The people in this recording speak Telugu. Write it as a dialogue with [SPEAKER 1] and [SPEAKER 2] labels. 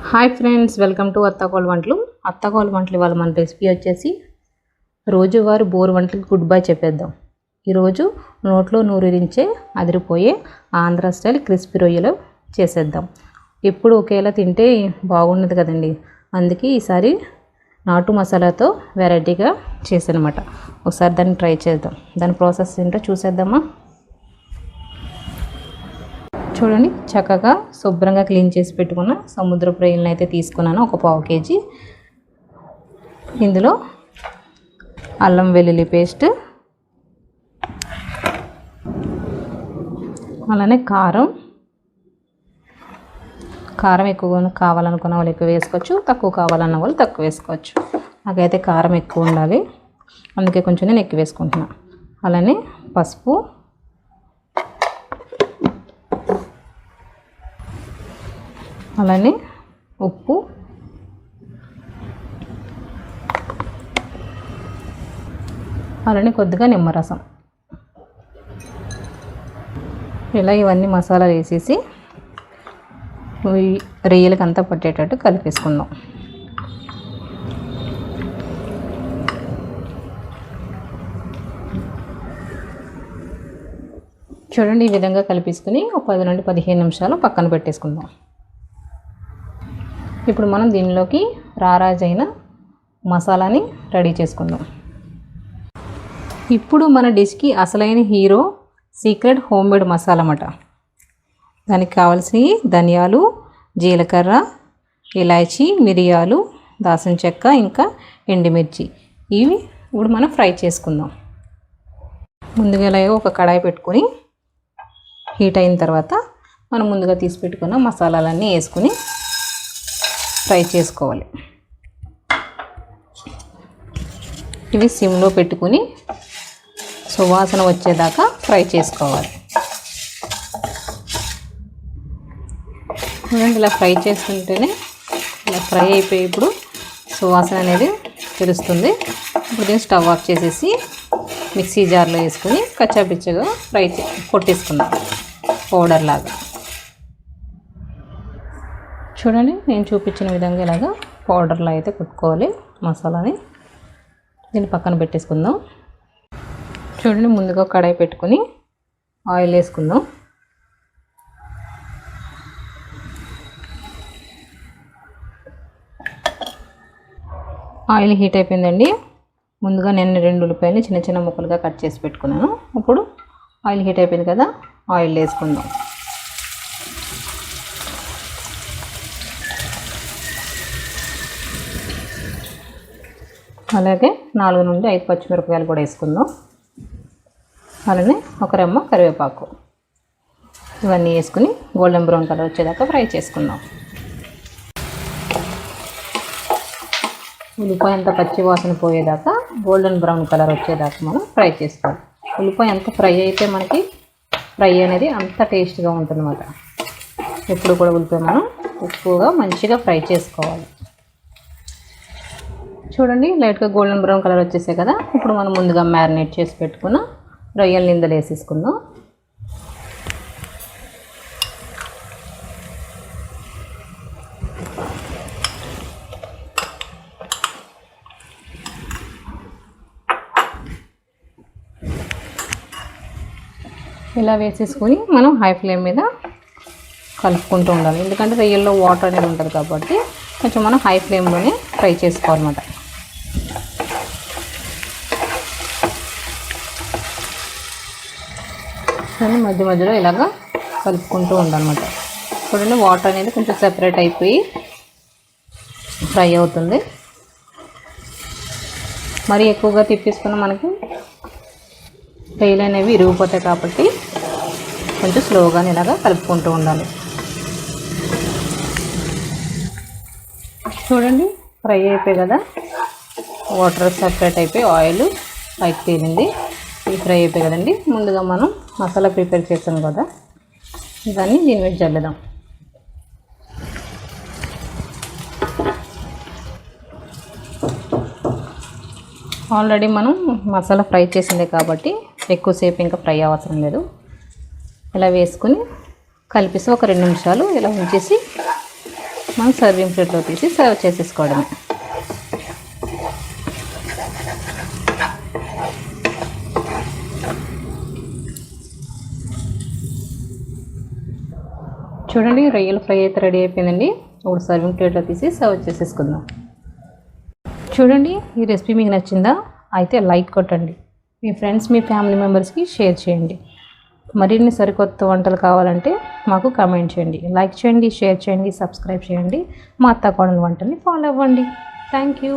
[SPEAKER 1] హాయ్ ఫ్రెండ్స్, వెల్కమ్ టు అత్తకోళ్ళ వంటలు. అత్తకోళ్ళ వంటలు ఇవాళ మన రెసిపీ వచ్చేసి రోజువారీ బోరు వంటలకి గుడ్ బై చెప్పేద్దాం. ఈరోజు నోట్లో నూరించే అదిరిపోయే ఆంధ్ర స్టైల్ క్రిస్పీ రొయ్యలు చేసేద్దాం. ఎప్పుడు ఒకేలా తింటే బాగున్నది కదండి, అందుకే ఈసారి నాటు మసాలాతో వెరైటీగా చేసానమాట. ఒకసారి దాన్ని ట్రై చేద్దాం. దాని ప్రాసెస్ ఏంటో చూసేద్దామా. చూడండి, చక్కగా శుభ్రంగా క్లీన్ చేసి పెట్టుకున్న సముద్రపు రొయ్యలను అయితే తీసుకున్నాను, ఒక పావు కేజీ. ఇందులో అల్లం వెల్లుల్లి పేస్ట్, అలానే కారం ఎక్కువ కావాలనుకున్న వాళ్ళు ఎక్కువ వేసుకోవచ్చు, తక్కువ కావాలన్న వాళ్ళు తక్కువ వేసుకోవచ్చు. నాకైతే కారం ఎక్కువ ఉండాలి, అందుకే కొంచెం నేను ఎక్కువ వేసుకుంటున్నాను. అలానే పసుపు, అలానే ఉప్పు, అలానే కొద్దిగా నిమ్మరసం. ఇలా ఇవన్నీ మసాలాలు వేసేసి రొయ్యలకి అంతా పట్టేటట్టు కలిపేసుకుందాం. చూడండి, ఈ విధంగా కలిపేసుకుని ఒక 10 నుండి 15 నిమిషాలు పక్కన పెట్టేసుకుందాం. ఇప్పుడు మనం దీనిలోకి రారాజైన మసాలాని రెడీ చేసుకుందాం. ఇప్పుడు మన డిష్కి అసలైన hero secret home made masala అన్నమాట. దానికి కావాల్సినవి ధనియాలు, జీలకర్ర, ఇలాచీ, మిరియాలు, దాల్చిన చెక్క, ఇంకా ఎండుమిర్చి. ఇవి ఇప్పుడు మనం ఫ్రై చేసుకుందాం. ముందుగా ఒక కడాయి పెట్టుకొని హీట్ అయిన తర్వాత మనం ముందుగా తీసి పెట్టుకున్న మసాలాలన్నీ వేసుకుని ఫ్రై చేసుకోవాలి. ఇవి సిమ్లో పెట్టుకుని సువాసన వచ్చేదాకా ఫ్రై చేసుకోవాలి. ఇలా ఫ్రై చేసుకుంటేనే ఇలా ఫ్రై అయిపోయేప్పుడు సువాసన అనేది తెలుస్తుంది. ఇప్పుడు దీన్ని స్టవ్ ఆఫ్ చేసేసి మిక్సీ జార్లో వేసుకుని కచ్చాపిచ్చగా కొట్టేసుకుందాం పౌడర్ లాగా. చూడండి, నేను చూపించిన విధంగా ఇలాగా పౌడర్లో అయితే కొట్టుకోవాలి మసాలాని. దీన్ని పక్కన పెట్టేసుకుందాం. చూడండి, ముందుగా కడాయి పెట్టుకుని ఆయిల్ వేసుకుందాం. ఆయిల్ హీట్ అయిపోయిందండి. ముందుగా నేను 2 ఉల్లిపాయలు చిన్న చిన్న ముక్కలుగా కట్ చేసి పెట్టుకున్నాను. ఇప్పుడు ఆయిల్ హీట్ అయిపోయింది కదా, ఆయిల్ వేసుకుందాం. అలాగే 4 నుండి 5 పచ్చిమిరపకాయలు కూడా వేసుకుందాం. అలానే ఒక రెమ్మ కరివేపాకు. ఇవన్నీ వేసుకుని గోల్డెన్ బ్రౌన్ కలర్ వచ్చేదాకా ఫ్రై చేసుకుందాం. ఉల్లిపాయ అంతా పచ్చి వాసన పోయేదాకా గోల్డెన్ బ్రౌన్ కలర్ వచ్చేదాకా మనం ఫ్రై చేసుకోవాలి. ఉల్లిపాయ ఎంత ఫ్రై అయితే మనకి ఫ్రై అనేది అంత టేస్ట్గా ఉంటుందన్నమాట. ఎప్పుడు కూడా ఉల్లిపాయ మనం ఎక్కువగా మంచిగా ఫ్రై చేసుకోవాలి. చూడండి, లైట్గా గోల్డెన్ బ్రౌన్ కలర్ వచ్చేసాయి కదా. ఇప్పుడు మనం ముందుగా మ్యారినేట్ చేసి పెట్టుకున్న రొయ్యలు ఇందులో వేసేసుకుందాం. ఇలా వేసేసుకొని మనం హై ఫ్లేమ్ మీద కలుపుకుంటూ ఉండాలి. ఎందుకంటే రొయ్యల్లో వాటర్ అనేది ఉంటుంది కాబట్టి కొంచెం మనం హై ఫ్లేమ్లోనే ఫ్రై చేసుకోవాలన్నమాట. కానీ మధ్య మధ్యలో ఇలాగా కలుపుకుంటూ ఉండాలన్నమాట. చూడండి, వాటర్ అనేది కొంచెం సెపరేట్ అయిపోయి ఫ్రై అవుతుంది. మరి ఎక్కువగా తిప్పేసుకున్న మనకి రొయ్యలు అనేవి ఇరిగిపోతాయి కాబట్టి కొంచెం స్లోగానే ఇలాగా కలుపుకుంటూ ఉండాలి. చూడండి, ఫ్రై అయిపోయి కదా, వాటర్ సెపరేట్ అయిపోయి ఆయిల్ పైకి తేలింది. ఇది ఫ్రై అయిపోయి కదండి. ముందుగా మనం మసాలా ప్రిపేర్ చేసాం కదా, దాన్ని దీని మీద జల్లుదాం. ఆల్రెడీ మనం మసాలా ఫ్రై చేసిందే కాబట్టి ఎక్కువసేపు ఇంకా ఫ్రై అవసరం లేదు. ఇలా వేసుకుని కలిపేసి ఒక 2 నిమిషాలు ఇలా ఉంచేసి మనం సర్వింగ్ ప్లేట్లో తీసి సర్వ్ చేసేసుకోవడమే. చూడండి రొయ్యల ఫ్రై అయితే రెడీ అయిపోయిందండి. ఇప్పుడు సర్వింగ్ ప్లేట్లో తీసి సర్వ్ చేసేసుకుందాం. చూడండి ఈ రెసిపీ మీకు నచ్చిందా? అయితే లైక్ కొట్టండి. మీ ఫ్రెండ్స్ మీ ఫ్యామిలీ మెంబర్స్కి షేర్ చేయండి. మరిన్ని సరికొత్త వంటలు కావాలంటే మాకు కామెంట్ చేయండి. లైక్ చేయండి, షేర్ చేయండి, సబ్స్క్రైబ్ చేయండి. మా అత్త కోడలు వంటల్ని ఫాలో అవ్వండి. Thank you.